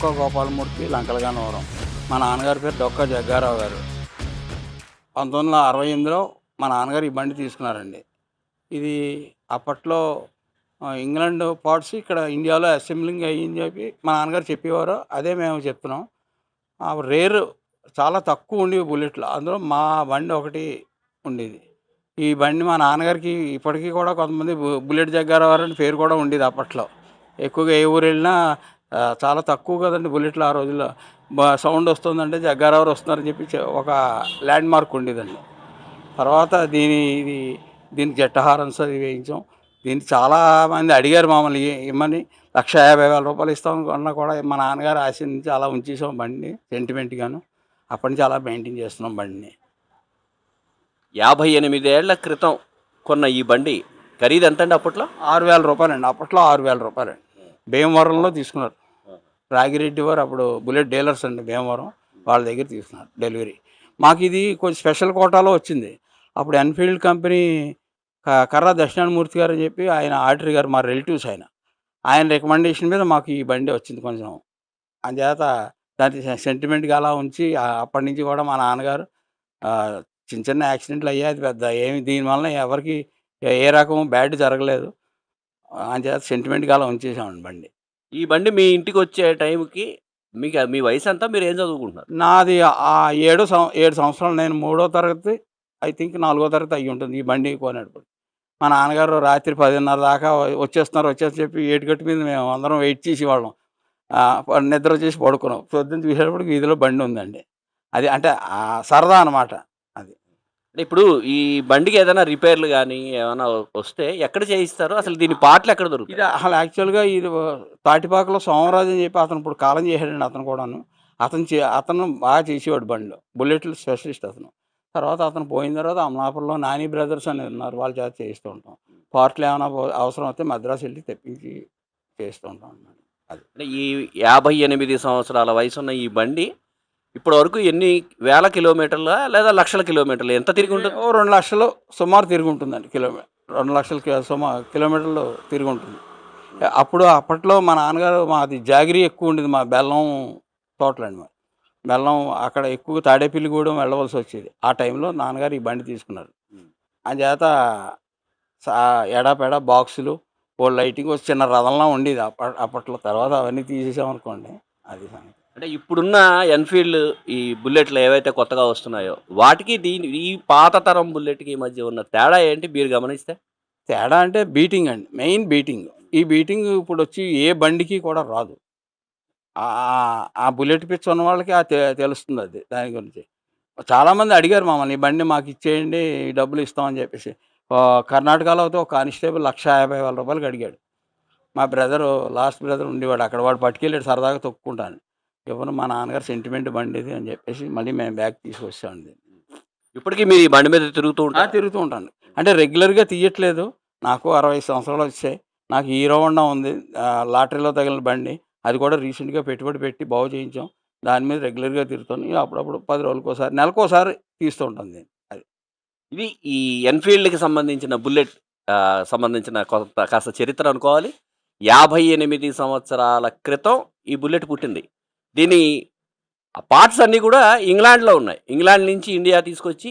డొక్క గోపాలమూర్తి, లంకలగన్నవరం. మా నాన్నగారి పేరు డొక్క జగ్గారావు గారు. 1968లో మా నాన్నగారు ఈ బండి తీసుకున్నారండి. ఇది అప్పట్లో ఇంగ్లాండ్ పార్ట్స్ ఇక్కడ ఇండియాలో అసెంబ్లింగ్ అయ్యిందని చెప్పి మా నాన్నగారు చెప్పేవారు. అదే మేము చెప్తున్నాం. రేర్ చాలా తక్కువ ఉండేవి బుల్లెట్లు. అందులో మా బండి ఒకటి ఉండేది. ఈ బండి మా నాన్నగారికి ఇప్పటికీ కూడా కొంతమంది బుల్లెట్ జగ్గారావు అని పేరు కూడా ఉండేది అప్పట్లో. ఎక్కువగా ఏ ఊరు వెళ్ళినా చాలా తక్కువ కదండి బుల్లెట్లు ఆ రోజుల్లో. సౌండ్ వస్తుందంటే జగ్గారావు వస్తున్నారని చెప్పి ఒక ల్యాండ్ మార్క్ ఉండేదండి. తర్వాత దీనికి జెట్ హారన్స్ అది వేయించాం. దీనికి చాలామంది అడిగారు మమ్మల్ని ఇమ్మని. 1,50,000 ఇస్తాం అన్నా కూడా మా నాన్నగారు ఆశ నుంచి అలా ఉంచేసాం బండిని సెంటిమెంట్గాను. అప్పటి నుంచి అలా మెయింటైన్ చేస్తున్నాం బండిని. 58 ఏళ్ల క్రితం కొన్న ఈ బండి ఖరీదు ఎంతండి అప్పట్లో? 6,000 అండి. అప్పట్లో 6,000 అండి. భీమవరంలో తీసుకున్నారు. రాగిరెడ్డి వారు అప్పుడు బుల్లెట్ డీలర్స్ అండి భీమవరం, వాళ్ళ దగ్గర తీసుకున్నారు డెలివరీ. మాకు ఇది కొంచెం స్పెషల్ కోటాలో వచ్చింది. అప్పుడు ఎన్ఫీల్డ్ కంపెనీ కర్రా దక్షిణామూర్తి గారు అని చెప్పి ఆయన ఆడిటర్ గారు, మా రిలేటివ్స్ ఆయన రికమెండేషన్ మీద మాకు ఈ బండి వచ్చింది కొంచెం. అందుచేత దాని సెంటిమెంట్గా అలా ఉంచి అప్పటి నుంచి కూడా మా నాన్నగారు చిన్న చిన్న యాక్సిడెంట్లు అయ్యాయి. అది పెద్ద ఏమి దీనివల్ల ఎవరికి ఏ రకం బ్యాడ్ జరగలేదు. అందుచేత సెంటిమెంట్గా అలా ఉంచేసామండి బండి. ఈ బండి మీ ఇంటికి వచ్చే టైంకి మీ వయసు ఎంత? మీరు ఏం చదువుకుంటున్నారు? నాది 7 సంవత్సరాలు. నేను 3వ తరగతి, ఐ థింక్ 4వ తరగతి అయ్యి ఉంటుంది ఈ బండి కొనేటప్పుడు. మా నాన్నగారు రాత్రి 10:30 దాకా వచ్చేస్తున్నారు చెప్పి ఏటిగట్టు మీద మేము అందరం వెయిట్ చేసేవాళ్ళం. నిద్ర చేసి పడుకున్నాం. పొద్దున్న చూసేటప్పటికి వీధిలో బండి ఉందండి. అది అంటే సరదా అనమాట. అది అంటే ఇప్పుడు ఈ బండికి ఏదైనా రిపేర్లు కానీ ఏమైనా వస్తే ఎక్కడ చేయిస్తారు? అసలు దీని పార్ట్లు ఎక్కడ దొరుకుతాయి? ఇది అసలు యాక్చువల్గా ఇది తాటిపాకలో సోమరాజు అని చెప్పి అతను ఇప్పుడు కాలం చేశాడండి. అతను కూడాను అతను బాగా చేసేవాడు బండిలో, బుల్లెట్లు స్పెషలిస్ట్ అతను. తర్వాత అతను పోయిన తర్వాత అమలాపురంలో నాని బ్రదర్స్ అని ఉన్నారు, వాళ్ళ చేత చేయిస్తూ ఉంటాం. పార్ట్లు ఏమైనా అవసరం అయితే మద్రాసు వెళ్ళి తెప్పించి చేస్తూ ఉంటాం అన్నమాట. అది అంటే ఈ 58 సంవత్సరాల వయసున్న ఈ బండి ఇప్పటి వరకు ఎన్ని వేల కిలోమీటర్ల లేదా లక్షల కిలోమీటర్లు ఎంత తిరిగి ఉంటుంది? 2 లక్షలు సుమారు తిరిగి ఉంటుందండి. 2 లక్షల కిలోమీటర్లు తిరిగి ఉంటుంది. అప్పట్లో మా నాన్నగారు మాది జాగిరీ ఎక్కువ ఉండేది. మా బెల్లం తోటలండి. బెల్లం అక్కడ ఎక్కువ తాడేపల్లిగూడెం వెళ్ళవలసి వచ్చేది. ఆ టైంలో నాన్నగారు ఈ బండి తీసుకున్నారు. అందుచేత ఎడాపెడా బాక్సులు, ఓ లైటింగ్ చిన్న రథంలా ఉండేది అప్పట్లో. తర్వాత అవన్నీ తీసేసామనుకోండి. అది సంగతి. అంటే ఇప్పుడున్న ఎన్ఫీల్డ్ ఈ బుల్లెట్లు ఏవైతే కొత్తగా వస్తున్నాయో వాటికి ఈ పాత తరం బుల్లెట్కి మధ్య ఉన్న తేడా ఏంటి మీరు గమనిస్తే? తేడా అంటే బీటింగ్ అండి, మెయిన్ బీటింగ్. ఈ బీటింగ్ ఇప్పుడు వచ్చి ఏ బండికి కూడా రాదు. ఆ బుల్లెట్ పిచ్ ఉన్న వాళ్ళకి తెలుస్తుంది అది. దాని గురించి చాలామంది అడిగారు మమ్మల్ని, ఈ బండి మాకు ఇచ్చేయండి, డబ్బులు ఇస్తామని చెప్పేసి. కర్ణాటకలో అయితే ఒక కానిస్టేబుల్ 1,50,000 అడిగాడు. మా లాస్ట్ బ్రదర్ ఉండేవాడు అక్కడ. వాడు పట్టుకెళ్ళాడు సరదాగా తొక్కుకుంటాను. ఇవ్వను, మా నాన్నగారు సెంటిమెంట్ బండి ఇది అని చెప్పేసి మళ్ళీ మేము బ్యాగ్ తీసుకొచ్చామండి. ఇప్పటికీ మీరు ఈ బండి మీద తిరుగుతూ ఉంటాను. అంటే రెగ్యులర్గా తీయట్లేదు. నాకు 65 సంవత్సరాలు వచ్చాయి. నాకు హీరో హోండా ఉంది, లాటరీలో తగిలిన బండి. అది కూడా రీసెంట్గా పెట్టుబడి పెట్టి బాగు చేయించాం. దాని మీద రెగ్యులర్గా తిరుగుతాను. అప్పుడప్పుడు 10 రోజులకోసారి, నెలకోసారి తీస్తూ ఉంటాను దీన్ని. అది ఇది ఈ ఎన్ఫీల్డ్కి సంబంధించిన బుల్లెట్ సంబంధించిన కాస్త చరిత్ర అనుకోవాలి. 58 సంవత్సరాల క్రితం ఈ బుల్లెట్ పుట్టింది. దీని పార్ట్స్ అన్నీ కూడా ఇంగ్లాండ్లో ఉన్నాయి. ఇంగ్లాండ్ నుంచి ఇండియా తీసుకొచ్చి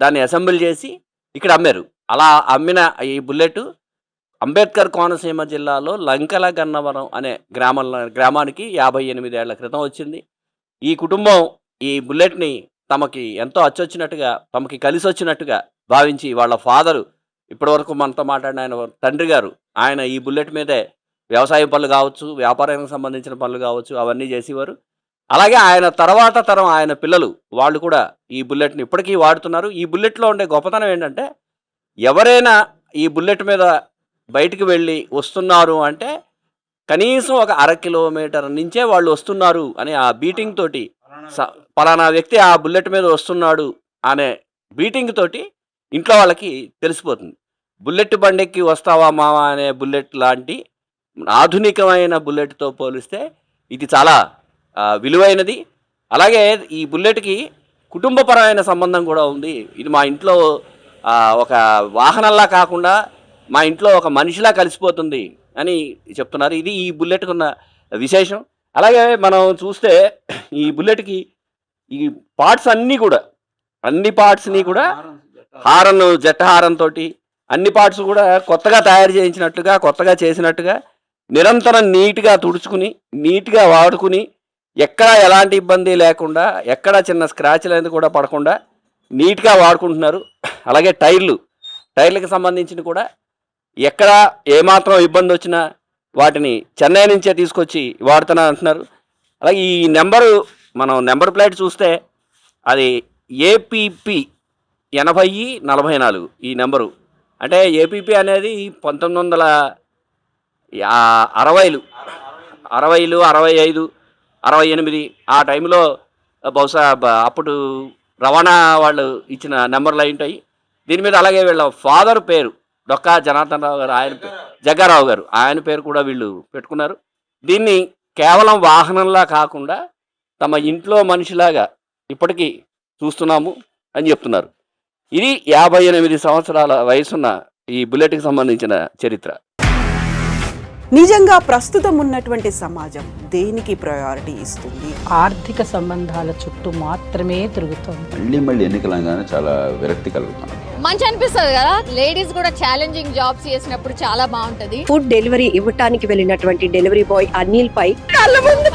దాన్ని అసెంబుల్ చేసి ఇక్కడ అమ్మారు. అలా అమ్మిన ఈ బుల్లెట్ అంబేద్కర్ కోనసీమ జిల్లాలో లంకల గన్నవరం అనే గ్రామానికి 58 ఏళ్ల క్రితం వచ్చింది. ఈ కుటుంబం ఈ బుల్లెట్ని తమకి ఎంతో అచ్చొచ్చినట్టుగా, తమకి కలిసి వచ్చినట్టుగా భావించి వాళ్ళ ఫాదరు, ఇప్పటివరకు మనతో మాట్లాడిన ఆయన తండ్రి గారు, ఆయన ఈ బుల్లెట్ మీదే వ్యవసాయ పనులు కావచ్చు, వ్యాపారానికి సంబంధించిన పనులు కావచ్చు, అవన్నీ చేసేవారు. అలాగే ఆయన తర్వాత తరం ఆయన పిల్లలు వాళ్ళు కూడా ఈ బుల్లెట్ని ఇప్పటికీ వాడుతున్నారు. ఈ బుల్లెట్లో ఉండే గొప్పతనం ఏంటంటే, ఎవరైనా ఈ బుల్లెట్ మీద బయటికి వెళ్ళి వస్తున్నారు అంటే కనీసం ఒక 1/2 కిలోమీటర్ నుంచే వాళ్ళు వస్తున్నారు అని ఆ బీటింగ్ తోటి, పలానా వ్యక్తి ఆ బుల్లెట్ మీద వస్తున్నాడు అనే బీటింగ్ తోటి ఇంట్లో వాళ్ళకి తెలిసిపోతుంది. బుల్లెట్ బండికి వస్తావా మావా అనే బుల్లెట్ లాంటి ఆధునికమైన బుల్లెట్తో పోలిస్తే ఇది చాలా విలువైనది. అలాగే ఈ బుల్లెట్కి కుటుంబపరమైన సంబంధం కూడా ఉంది. ఇది మా ఇంట్లో ఒక వాహనంలా కాకుండా మా ఇంట్లో ఒక మనిషిలా కలిసిపోతుంది అని చెప్తున్నారు. ఇది ఈ బుల్లెట్కు ఉన్న విశేషం. అలాగే మనం చూస్తే ఈ బుల్లెట్కి ఈ పార్ట్స్ అన్ని పార్ట్స్ని కూడా జెట్ హారన్ తోటి అన్ని పార్ట్స్ కూడా కొత్తగా తయారు చేయించినట్టుగా, కొత్తగా చేసినట్టుగా నిరంతరం నీట్గా తుడుచుకుని, నీట్గా వాడుకుని, ఎక్కడ ఎలాంటి ఇబ్బంది లేకుండా, ఎక్కడ చిన్న స్క్రాచ్లు అనేది కూడా పడకుండా నీట్గా వాడుకుంటున్నారు. అలాగే టైర్లకు సంబంధించిన కూడా ఎక్కడ ఏమాత్రం ఇబ్బంది వచ్చినా వాటిని చెన్నై నుంచే తీసుకొచ్చి వాడుతున్నా అంటున్నారు. అలాగే ఈ మనం నెంబర్ ప్లేట్ చూస్తే అది ఏపీపీ 8044 ఈ నెంబరు. అంటే ఏపీపీ అనేది 1960లు 65, 68 ఆ టైంలో బహుశా అప్పుడు రవాణా వాళ్ళు ఇచ్చిన నెంబర్లు అయి ఉంటాయి. దీని మీద అలాగే వీళ్ళ ఫాదర్ పేరు డొక్కా జనార్దన్ రావు గారు, జగ్గారావు గారు, ఆయన పేరు కూడా వీళ్ళు పెట్టుకున్నారు. దీన్ని కేవలం వాహనంలా కాకుండా తమ ఇంట్లో మనిషిలాగా ఇప్పటికీ చూస్తున్నాము అని చెప్తున్నారు. ఇది 58 సంవత్సరాల వయసున్న ఈ బుల్లెట్కి సంబంధించిన చరిత్ర. నిజంగా ప్రస్తుతం ఉన్నటువంటి సమాజం దేనికి ప్రయారిటీ ఇస్తుంది? ఆర్థిక సంబంధాల చుట్టూ మాత్రమే తిరుగుతుంది. మళ్ళీ ఎన్నికలంగానే చాలా విరక్తి కలుగుతాం. మంచి అనిపిస్తుంది కదా, లేడీస్ కూడా ఛాలెంజింగ్ జాబ్స్ చేసినప్పుడు చాలా బాగుంటది. ఫుడ్ డెలివరీ ఇవ్వటానికి వెళ్ళినటువంటి డెలివరీ బాయ్ అనిల్ పై కళ్ళ ముందు